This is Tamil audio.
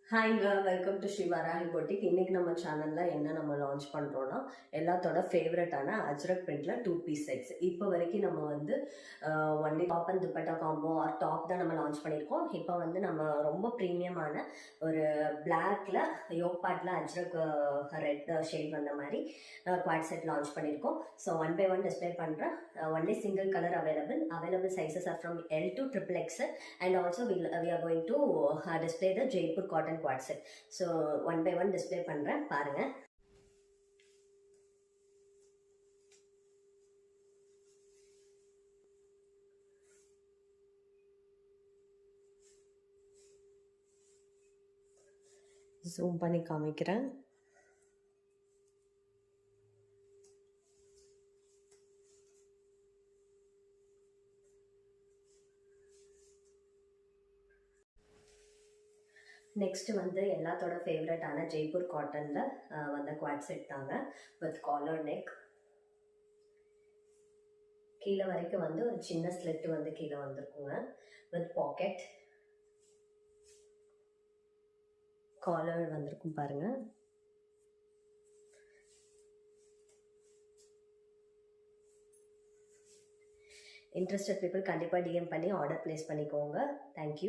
ஹாய்ங்க, welcome to Sri Varahi boutique. இன்னைக்கு நம்ம சேனல்ல என்ன நம்ம லான்ச் பண்றோம்னா எல்லாத்தோட ஃபேவரட்டான அஜ்ரக் பிரிண்ட்ல 2 பீஸ் செட்ஸ். இப்போ வரைக்கும் நம்ம வந்து only top and dupatta combo or top தான் நம்ம லான்ச் பண்ணியிருக்கோம். இப்போ வந்து நம்ம ரொம்ப ப்ரீமியமான ஒரு பிளாக்ல யோக் பார்ட்ல அஜ்ரக் ரெட் ஷேட் வந்த மாதிரி குவாட் செட் லான்ச் பண்ணியிருக்கோம். So one by one display பண்ணுறேன். Only single colour available sizes are from L to XXL, and also we are going to display the Jaipur cotton quad set. So one by one display பண்றேன் பாருங்க. ஜூம் பண்ணி காமிக்கிறேன். நெக்ஸ்ட் வந்து எல்லாத்தோட ஃபேவரட்டான ஜெய்ப்பூர் காட்டன்ல வந்த குவாட் செட் தாங்க, வித் காலர் நெக். கீழே வரைக்கும் வந்து ஒரு சின்ன ஸ்லிட் வந்து கீழே வந்திருக்குங்க, வித் பாக்கெட். காலர் வந்திருக்கும் பாருங்க. இன்ட்ரெஸ்டட் பீப்புள் கண்டிப்பாக டிஎம் பண்ணி ஆர்டர் பிளேஸ் பண்ணிக்கோங்க. தேங்க்யூ.